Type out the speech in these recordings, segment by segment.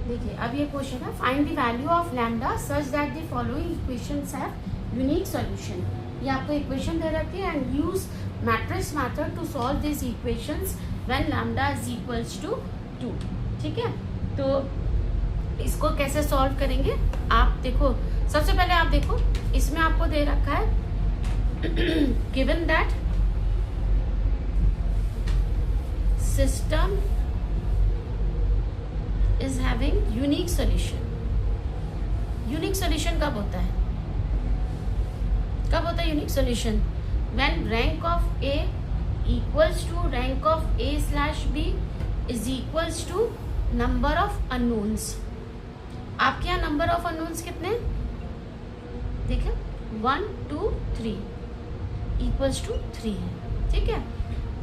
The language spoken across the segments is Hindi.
देखिए अब ये क्वेश्चन है, find the value of lambda such that the following equations have unique solution. ये आपको इक्वेशन दे रखी है and use matrix method to solve this equations when lambda is equals to 2। ठीक है, तो इसको कैसे सॉल्व करेंगे आप देखो। सबसे पहले आप देखो इसमें आपको दे रखा है given that system is having unique solution। unique solution कब होता है, कब होता है unique solution? when rank of A equals to rank of A slash B is equals to number of unknowns। आपके यहाँ number of unknowns कितने देखें, 1 2 3 equals to 3 है। ठीक है,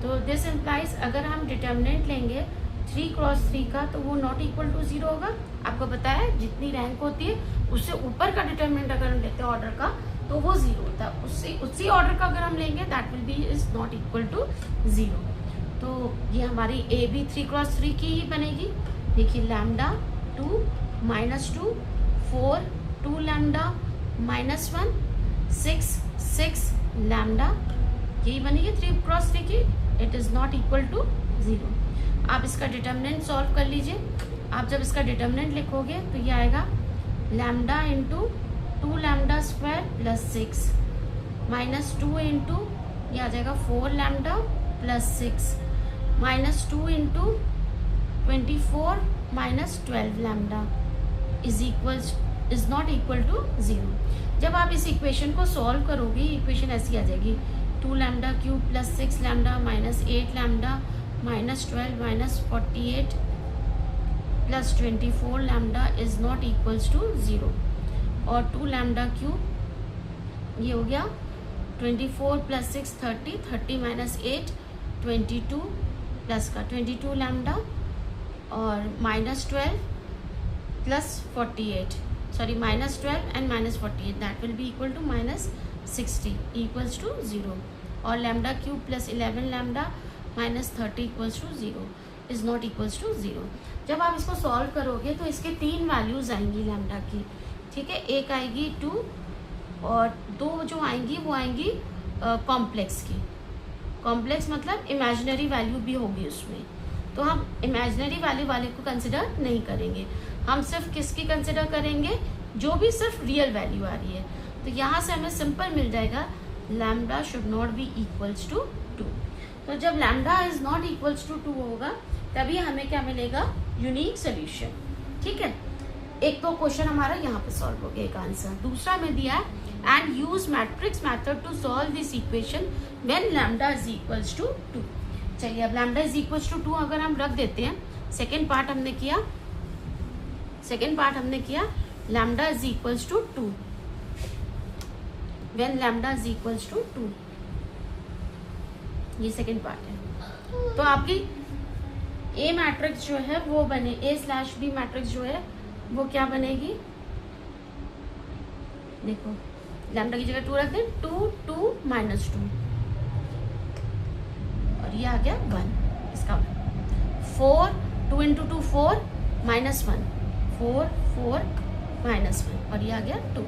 तो दिस इम्प्लाइज अगर हम डिटर्मिनेंट लेंगे 3 क्रॉस 3 का तो वो नॉट इक्वल टू 0 होगा। आपको पता है जितनी रैंक होती है उससे ऊपर का डिटर्मिनेंट अगर हम लेते हैं ऑर्डर का तो वो 0 होता है, उससे उसी ऑर्डर का अगर हम लेंगे that will be is not equal to 0। तो ये हमारी ए भी 3 क्रॉस 3 की ही बनेगी। देखिए लैम्डा 2 -2 4 2 लैम्डा -1 6 6 लैम्डा, यही बनेगी 3 क्रॉस 3 की। It is not equal to 0। आप इसका डिटर्मिनेंट सॉल्व कर लीजिए। आप जब इसका डिटर्मिनेंट लिखोगे तो ये आएगा lambda into 2 lambda square plus 6 -2 into ये आ जाएगा 4 lambda plus 6 -2 into 24 -12 lambda is not equal to 0। जब आप इस इक्वेशन को सॉल्व करोगे इक्वेशन ऐसी आ जाएगी 2 lambda cube plus 6 lambda -8 lambda -12 -48 plus 24 lambda is not equals to 0। और 2 लैम्डा क्यूब ये हो गया 24 प्लस 6 30 30 -8 22 प्लस का 22 लैम्डा और -12 plus 48 sorry -12 and -48 that will be equal to -60 equals to 0। और lambda cube plus 11 lambda -30 equals to 0 is not equals to 0। जब आप इसको सॉल्व करोगे तो इसके 3 वैल्यूज आएंगी लैम्डा की। ठीक है, एक आएगी 2 और 2 जो आएंगी वो आएंगी कॉम्प्लेक्स की। कॉम्प्लेक्स मतलब इमेजिनरी वैल्यू भी होगी उसमें, तो हम इमेजिनरी वैल्यू वाले को कंसिडर नहीं करेंगे। हम सिर्फ किसकी कंसिडर करेंगे, जो भी सिर्फ रियल वैल्यू आ रही है। तो यहाँ से हमें सिंपल मिल जाएगा lambda should not be equals to 2। तो जब lambda is not equals to 2 होगा तभी हमें क्या मिलेगा, यूनिक सोल्यूशन। ठीक है, एक तो क्वेश्चन हमारा यहाँ पे सॉल्व हो गया एक आंसर। दूसरा में दिया है and use matrix method to solve this equation when lambda is equals to 2। चलिए अब लैम्डा इज इक्वल्स टू 2 अगर हम रख देते हैं, सेकेंड पार्ट हमने किया lambda is equals to 2 when lambda is equals to 2, ये सेकेंड पार्ट है। तो आपकी ए मैट्रिक्स जो है वो बने, ए स्लैश बी मैट्रिक्स जो है वो क्या बनेगी, देखो लैम्डा की जगह 2 रख दें, 2 2 -2 और ये आ गया 1। इसका 4 2 × 2 4 -1 4 4 -1 और ये आ गया 2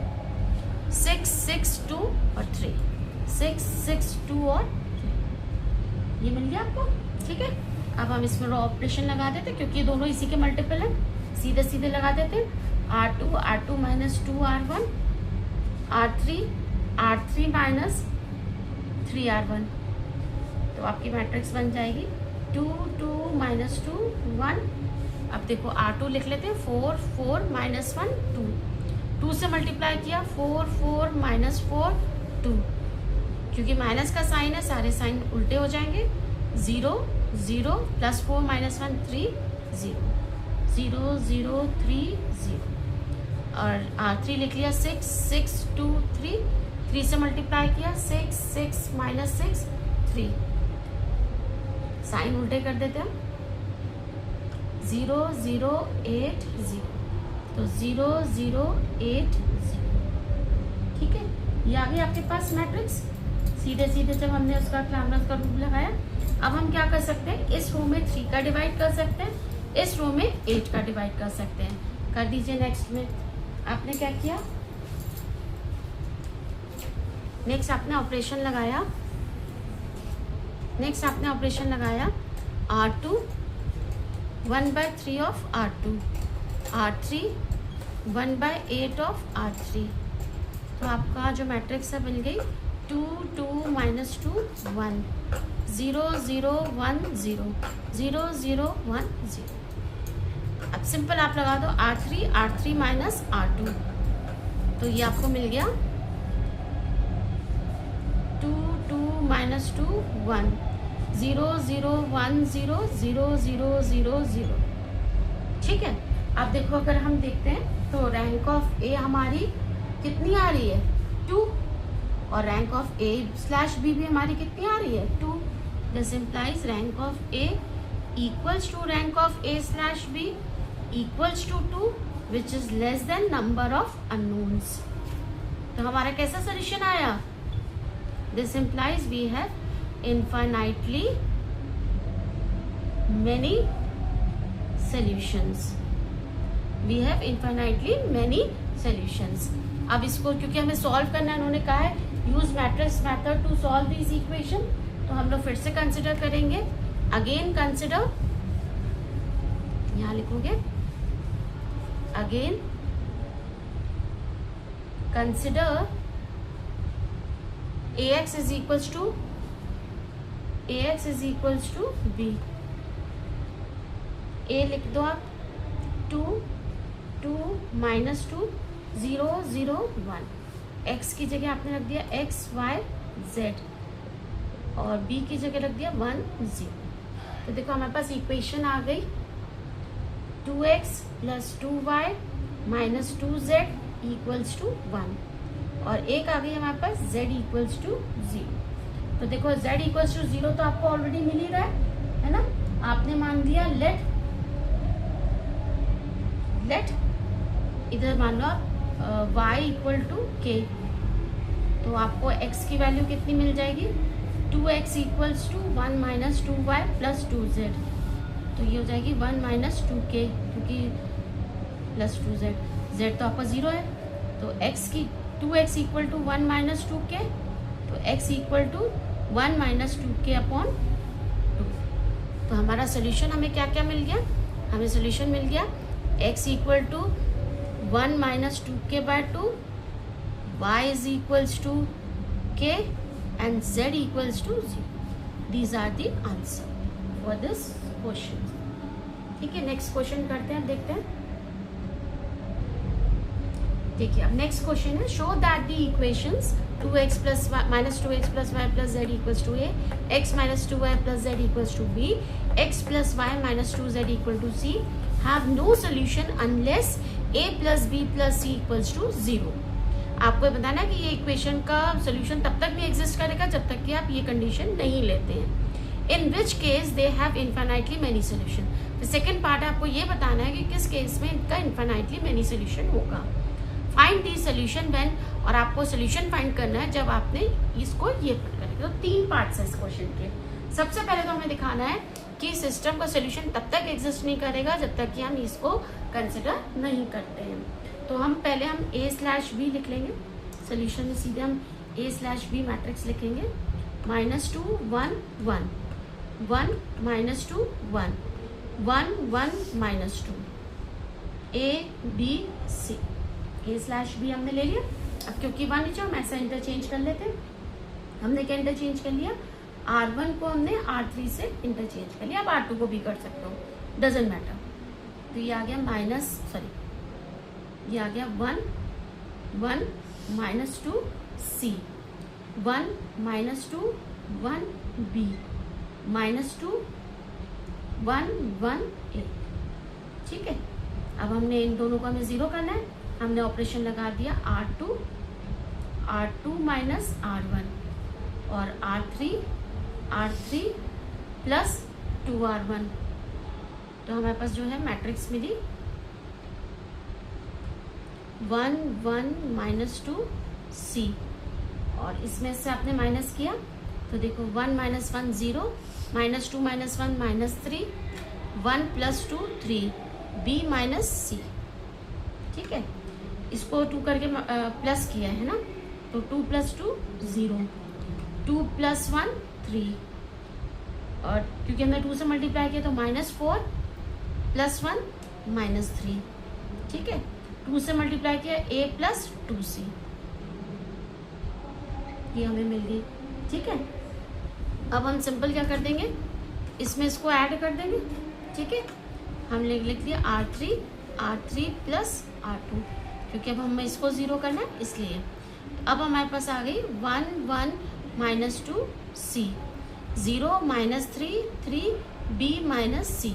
6 6 2 और 3 6 6 2 और 3 ये मिल गया आपको। ठीक है, अब हम इसमें रॉ ऑपरेशन लगा देते क्योंकि दोनों इसी के मल्टीपल हैं, सीधे सीधे लगा देते। R2 R2 -2 R1 R3 R3 -3 R1, तो आपकी मैट्रिक्स बन जाएगी 2 2 -2 1। अब देखो R2 लिख लेते हैं 4 4 -1 2 2 से मल्टीप्लाई किया 4 4 -4 2, क्योंकि माइनस का साइन है सारे साइन उल्टे हो जाएंगे। 0 0 प्लस 4 -1 3 0 0 0 3 0 और R3 लिख लिया 6 6 2 3 3 से मल्टीप्लाई किया 6 6 -6 3, साइन उल्टे कर देते हैं 0 0 8 0, तो 0 0 8 0। ठीक है, ये आ गई आपके पास मैट्रिक्स। सीधे सीधे जब हमने उसका क्लामरस का रूल लगाया, अब हम क्या कर सकते हैं, इस रो में 3 का डिवाइड कर सकते हैं, इस रो में 8 का डिवाइड कर सकते हैं। कर दीजिए। नेक्स्ट में आपने क्या किया, नेक्स्ट आपने ऑपरेशन लगाया, R2 1/3 of R2, R3 1/8 of R3। तो आपका जो मैट्रिक्स है मिल गई 2 2 -2 1 0 0 1 0 0 0 1 0। अब सिंपल आप लगा दो R3 माइनस R2, तो ये आपको मिल गया 2 2 -2 1 0 0 1 0 0 0 0 0। ठीक है। अब देखो अगर हम देखते हैं तो रैंक ऑफ ए हमारी कितनी आ रही है 2, और रैंक ऑफ A/B भी हमारी कितनी आ रही है 2। This implies rank of A equals to rank of A/B equals to 2 which is less than number of unknowns. तो हमारा कैसा सोल्यूशन आया, this implies we have infinitely many solutions, we have infinitely many solutions. अब इसको क्योंकि हमें सॉल्व करना है, उन्होंने कहा है use matrix method to solve this equation, तो हम लोग फिर से कंसिडर करेंगे। अगेन कंसिडर, यहां लिखोगे again consider AX is equals to B। A लिख दो आप 2 2 -2 0 0 1। X की जगह आपने रख दिया X Y Z और B की जगह रख दिया 1 0। तो देखो हमारे पास इक्वेशन आ गई 2x + 2y - 2z equals to 1, और एक आ गई हमारे पास z इक्वल्स टू 0। तो देखो z इक्वल्स टू 0 तो आपको ऑलरेडी मिल ही रहा है ना। आपने मान दिया लेट इधर मान लो आप y इक्वल टू k, तो आपको x की वैल्यू कितनी मिल जाएगी 2x equals to 1 - 2y + 2z। तो ये हो जाएगी 1 - 2k क्योंकि प्लस 2z, z तो आपका 0 है, तो x की 2x इक्वल टू 1 - 2k, तो x equal to 1 - 2k upon 2। तो हमारा सोल्यूशन हमें क्या क्या मिल गया, हमें सोल्यूशन मिल गया x equal to 1 - 2k/2, y is equals to k and z equals to 0. These are the answer for this question. ठीक है, नेक्स्ट क्वेश्चन करते हैं, देखते हैं। देखिए अब नेक्स्ट क्वेश्चन है, show that the equations 2x + -2x + y + z equals to a, x - 2y + z equals to b, x + y - 2z equal to c have no solution unless a + b + c equals to 0। आपको बताना है कि ये इक्वेशन का सोल्यूशन तब तक भी एग्जिस्ट करेगा जब तक कि आप ये कंडीशन नहीं लेते हैं। In which case they have infinitely many solution. तो सेकेंड पार्ट आपको ये बताना है कि किस केस में इनका इन्फाइनाइटली मेनी सोल्यूशन होगा। फाइंड दी सोल्यूशन व्हेन, और आपको सोल्यूशन फाइंड करना है जब आपने इसको ये करेगा। तो 3 पार्ट्स है इस क्वेश्चन के। सबसे पहले तो हमें दिखाना है कि सिस्टम का सोल्यूशन तब तक एग्जिस्ट नहीं करेगा जब तक कि हम इसको कंसिडर नहीं करते हैं। तो हम पहले हम A/B लिख लेंगे, सोल्यूशन में सीधे हम A/B मैट्रिक्स लिखेंगे। -2 1 1 1 -2 1 1 1 -2 A B C। A/B हमने ले लिया। अब क्योंकि 1 नीचे हम ऐसा इंटरचेंज कर लेते हैं, हमने क्या इंटरचेंज कर लिया, R1 को हमने R3 से इंटरचेंज कर लिया। अब R2 को भी कर सकते हो, डजेंट मैटर। तो ये आ गया ये आ गया 1 1 -2 C 1 -2 1 B -2 1 1 A। ठीक है, अब हमने इन दोनों को हमें 0 करना है। हमने ऑपरेशन लगा दिया R2 - R1 और R3 + 2R1। तो हमारे पास जो है मैट्रिक्स मिली 1 1 -2 C, और इसमें से आपने माइनस किया तो देखो 1 - 1 0 -2 - 1 -3 1 + 2 3 b माइनस सी, ठीक है। इसको 2 करके प्लस किया है ना, तो 2 + 2 0, 2 + 1 3, और क्योंकि हमने 2 से मल्टीप्लाई किया तो -4 + 1 -3, ठीक है। 2 से मल्टीप्लाई किया a + 2c, ये हमें मिल गई, ठीक है। अब हम सिंपल क्या कर देंगे, इसमें इसको ऐड कर देंगे, ठीक है। हमने लिख लिया R3 + R2, क्योंकि अब हमें इसको 0 करना है इसलिए। अब हमारे पास आ गई 1 1 -2 c, 0 -3 3 b माइनस सी,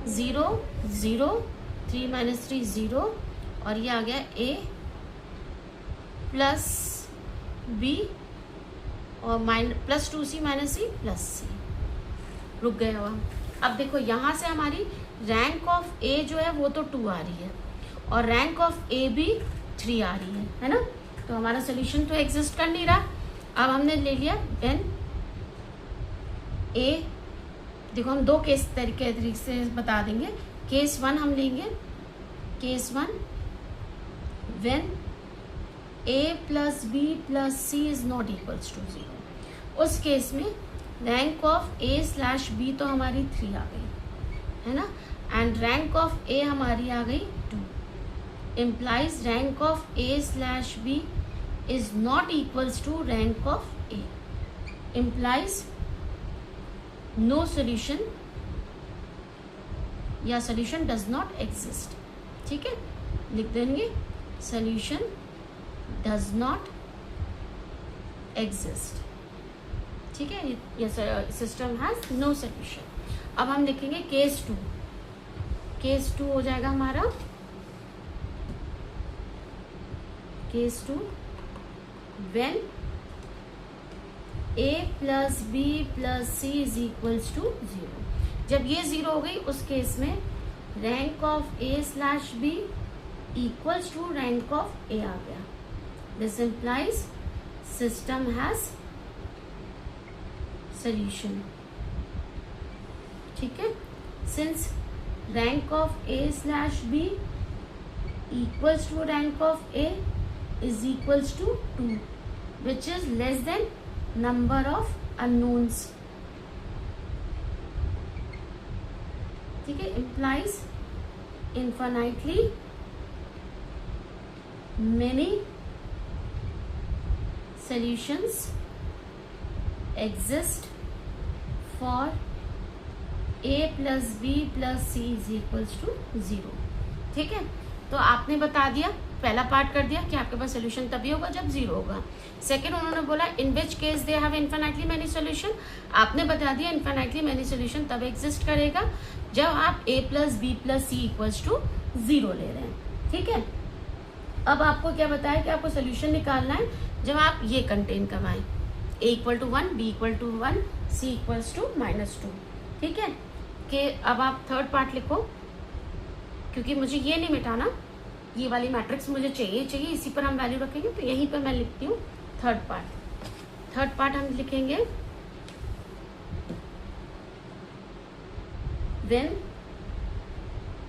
0 0 3 - 3 0, और ये आ गया a + b और +2c - c +c। रुक गया हुआ। अब देखो यहाँ से हमारी रैंक ऑफ ए जो है वो तो 2 आ रही है, और रैंक ऑफ ए भी 3 आ रही है ना। तो हमारा सोल्यूशन तो एग्जिस्ट कर नहीं रहा। अब हमने ले लिया व्हेन ए, देखो हम 2 केस तरीके से बता देंगे। केस 1 हम लेंगे, case 1 when a + b + c is not equals to 0। उस केस में रैंक ऑफ a/b तो हमारी 3 आ गई है ना, एंड रैंक ऑफ a हमारी आ गई 2, implies rank of a/b is not equals to rank of a, implies no solution या सोल्यूशन डज नॉट एग्जिस्ट, ठीक है। लिख देंगे सोल्यूशन डज नॉट एग्जिस्ट, ठीक है। ये सिस्टम हैज नो सोल्यूशन। अब हम लिखेंगे केस 2। केस 2 हो जाएगा हमारा, case 2 when a + b + c is equals to 0। जब ये 0 हो गई उस केस में rank of a/b equals to rank of a आ गया। This implies system has solution, ठीक है। Since rank of a/b equals to rank of a is equals to 2, which is less than number of unknowns, ठीक है। Implies infinitely many solutions exist for a + b + c is equals to 0, ठीक है। तो आपने बता दिया, पहला पार्ट कर दिया कि आपके पास सोल्यूशन तभी होगा जब 0 होगा। सेकंड उन्होंने बोला in which case they have infinitely many solution, आपने बता दिया इन्फिनिटली मैनी सोल्यूशन तब एग्जिस्ट करेगा जब आप a + b + c equals to 0 ले रहे हैं, ठीक है। अब आपको क्या बताया कि आपको सोल्यूशन निकालना है जब आप ये कंटेन करवाएं, a = 1 b = 1 c = -2, ठीक है। कि अब आप थर्ड पार्ट लिखो, क्योंकि मुझे ये नहीं मिटाना, ये वाली मैट्रिक्स मुझे चाहिए, इसी पर हम वैल्यू रखेंगे। तो यहीं पर मैं लिखती हूँ थर्ड पार्ट हम लिखेंगे when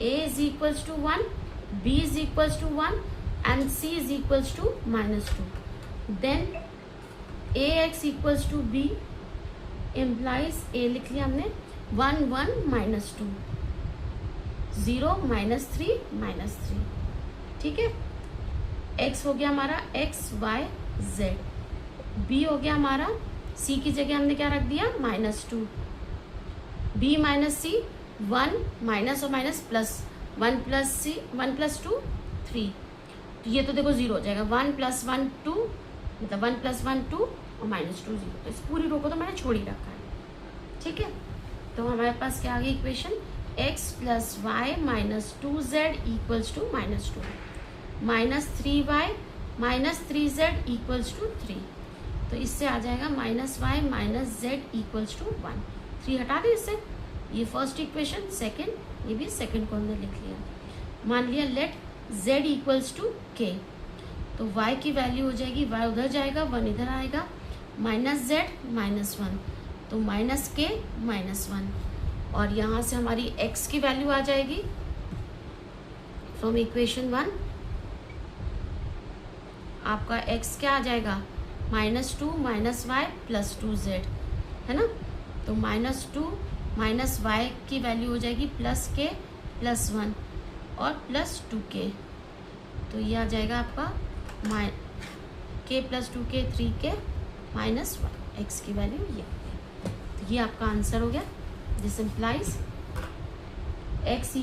a is equals to 1, b is equals to 1 and c is equals to -2, then ax equals to b implies a लिख लिया हमने 1 1 -2 0 -3 -3, ठीक है। x हो गया हमारा x y z, b हो गया हमारा c की जगह हमने क्या रख दिया -2, b - c 1 माइनस और माइनस प्लस 1 + 2 3, तो ये तो देखो 0 हो जाएगा। 1 + 1 2, मतलब 1 + 1 2 और -2 0, तो इस पूरी रो को तो मैंने छोड़ ही रखा है, ठीक है। तो हमारे पास क्या आ गई equation, x + y - 2z = -2, -3y - 3z = 3, तो इससे आ जाएगा -y - z = 1। 3 हटा दें इससे, ये फर्स्ट इक्वेशन, सेकंड ये भी सेकंड को हमने लिख लिया। मान लिया लेट z = k, तो y की वैल्यू हो जाएगी, y उधर जाएगा 1 इधर आएगा, -z - 1, तो -k - 1, और यहाँ से हमारी x की वैल्यू आ जाएगी फ्रॉम इक्वेशन 1, आपका x क्या आ जाएगा, -2 माइनस वाई प्लस 2z, है ना। तो -2 माइनस वाई की वैल्यू हो जाएगी +k + 1 और +2k, तो ये आ जाएगा आपका k + 2k 3k -1, x की वैल्यू ये, तो ये आपका आंसर हो गया। This implies x =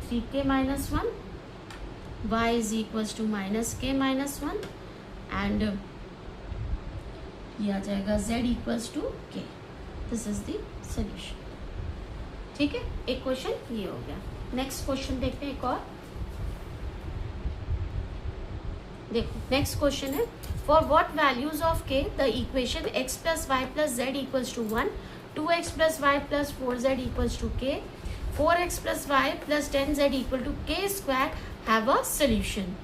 3k - 1, y = -k - 1 and ये आ जाएगा z = k। This is the solution. ठीक है, एक क्वेश्चन ये हो गया। नेक्स्ट क्वेश्चन देखते हैं एक और। देखो नेक्स्ट क्वेश्चन है, for what values of k the equation x + y + z = 1, 2x + y + 4z = k, 4x + y + 10z = k² have a solution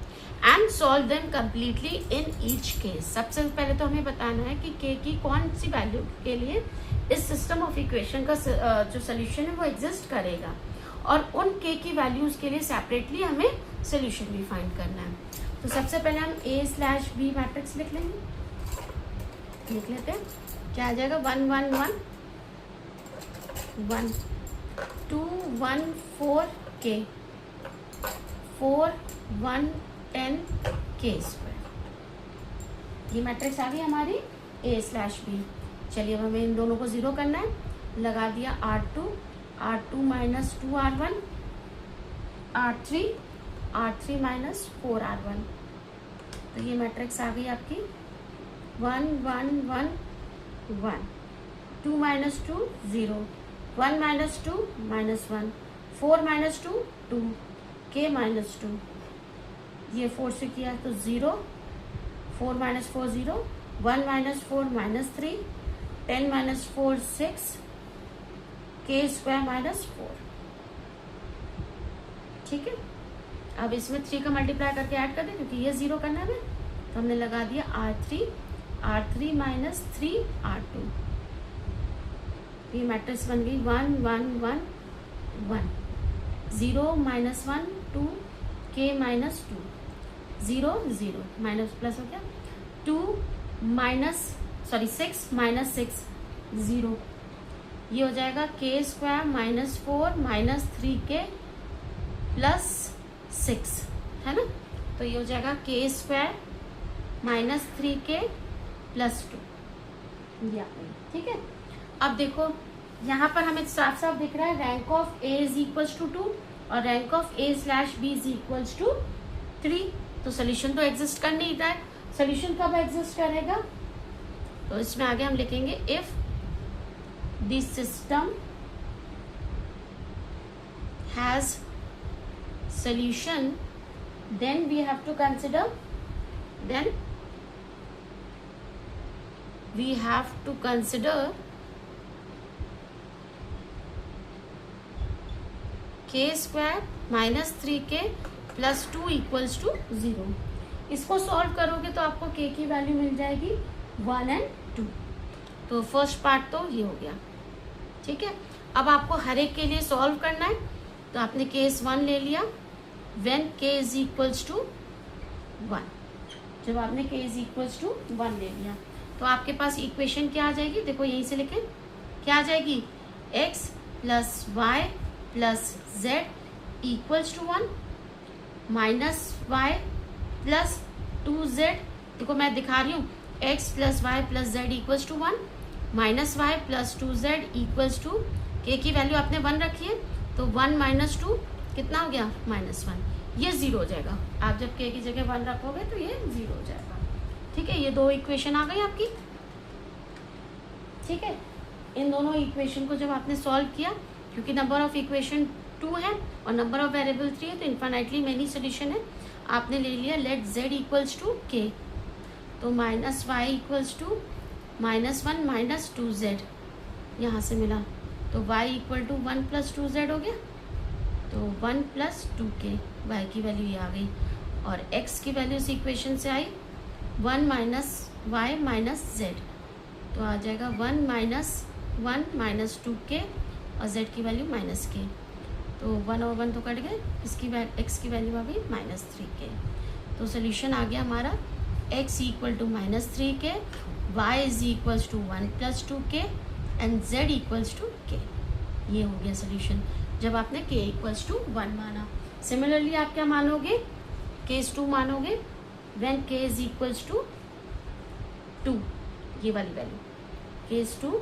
and solve them completely in each case. सबसे पहले तो हमें बताना है कि k की कौन सी वैल्यू के लिए इस सिस्टम ऑफ इक्वेशन का जो सोल्यूशन है वो एग्जिस्ट करेगा, और उन k की वैल्यूज के लिए सेपरेटली हमें सोल्यूशन भी फाइंड करना है। तो सबसे पहले हम A/B मैट्रिक्स लिख लेंगे, लिख लेते हैं। क्या आ जाएगा, 1 1 1 1 2 1 4 k 4 1 10 k²। ये मैट्रिक्स आ गई हमारी A/B। चलिए अब हमें इन दोनों को 0 करना है, लगा दिया R2 - 2R1 R3 - 4R1, तो ये मैट्रिक्स आ गई आपकी 1 1 1 1 2 - 2 0 1 - 2 -1 4 - 2 2 k -2, ये 4 से किया तो 0 4 - 4 0 1 - 4 -3 10 - 4 6 k² -4। ठीक है, अब इसमें 3 का मल्टीप्लाई करके ऐड कर दें क्योंकि ये 0 करना है, तो हमने लगा दिया R3 - 3 R2। ये मैट्रिक्स बन गई 1 1 1 1 0 -1 2 k -2 0 0 माइनस प्लस हो गया 6 - 6 0, ये हो जाएगा k² -4 -3k + 6, है ना। तो ये हो जाएगा k² -3k + 2, ये आ गई। ठीक है, अब देखो यहाँ पर हमें साफ साफ दिख रहा है रैंक ऑफ A = 2 और रैंक ऑफ A/B = 3, तो सोल्यूशन तो एग्जिस्ट कर नहीं रहा है। सोल्यूशन कब एग्जिस्ट करेगा, तो इसमें आगे हम लिखेंगे if the system has solution then we have to consider k² -3k + 2 = 0। इसको सॉल्व करोगे तो आपको k की वैल्यू मिल जाएगी 1 और 2। तो फर्स्ट पार्ट तो ये हो गया। ठीक है, अब आपको हर एक के लिए सॉल्व करना है, तो आपने केस 1 ले लिया व्हेन k = 1। जब आपने k = 1 ले लिया तो आपके पास इक्वेशन क्या आ जाएगी, देखो यहीं से लिखें, क्या आ जाएगी, x + y + z = 1 -y + 2z, देखो मैं दिखा रही हूँ, x + y + z = 1 -y + 2z = k की वैल्यू आपने 1 रखी है, तो 1 - 2 कितना हो गया, -1, ये 0 हो जाएगा। आप जब k की जगह 1 रखोगे तो ये 0 हो जाएगा। ठीक है, ये 2 इक्वेशन आ गई आपकी। ठीक है, इन दोनों इक्वेशन को जब आपने सॉल्व किया, क्योंकि नंबर ऑफ इक्वेशन 2 है और नंबर ऑफ वेरिएबल 3 है, तो इन्फिनिटली मेनी सोल्यूशन है। आपने ले लिया लेट z = k, तो -y = -1 - 2z यहाँ से मिला, तो y = 1 + 2z हो गया, तो 1 + 2k, y की वैल्यू ये आ गई, और x की वैल्यू इस इक्वेशन से आई 1 - y - z, तो आ जाएगा 1 - 1 - 2k और z की वैल्यू -k, तो 1 और 1 तो कट गए, इसकी x की वैल्यू आ गई -3k। तो सोल्यूशन आ गया हमारा x equal to -3k, y is equals to 1 + 2k and z equals to k। ये हो गया सोल्यूशन जब आपने k इक्वल्स टू 1 माना। सिमिलरली आप क्या मानोगे, केस 2 मानोगे when k is equals to 2, ये वाली value case 2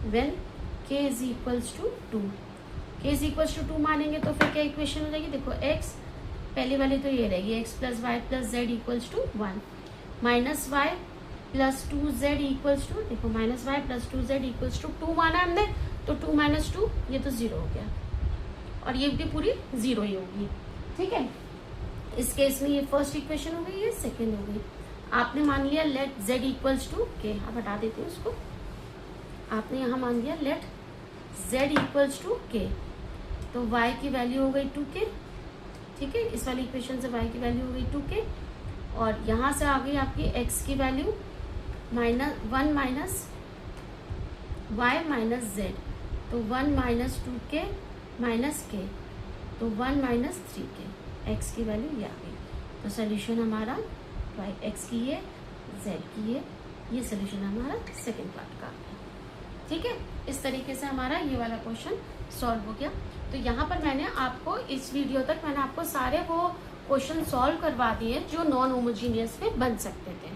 when k is equals to 2, k is equals to 2 मानेंगे तो फिर क्या इक्वेशन हो जाएगी, देखो x पहली वाली तो ये रहेगी x + y + z equals to 1 -y + 2z equals to, देखो -y + 2z इक्वल्स टू 2 माना हमने, तो 2 - 2 ये तो 0 हो गया और ये भी पूरी 0 ही होगी। ठीक है, इस केस में ये फर्स्ट इक्वेशन हो गई, ये सेकेंड हो गई। आपने मान लिया let z equals to k, अब हटा देते हैं उसको। आपने यहाँ मान लिया let z equals to k, तो y की वैल्यू हो गई 2k। ठीक है, इस वाली इक्वेशन से y की वैल्यू हो गई 2k और यहाँ से आ गई आपकी x की वैल्यू -1 - y - z, तो 1 - 2k -k, तो 1 - 3k, x की वैल्यू ये आ गई। तो सोल्यूशन हमारा x की है, z की है, ये सोल्यूशन हमारा सेकेंड पार्ट का आ गया। ठीक है, इस तरीके से हमारा ये वाला क्वेश्चन सॉल्व हो गया। तो यहाँ पर मैंने आपको इस वीडियो तक मैंने आपको सारे वो क्वेश्चन सॉल्व करवा दिए जो नॉन होमोजीनियस में बन सकते थे।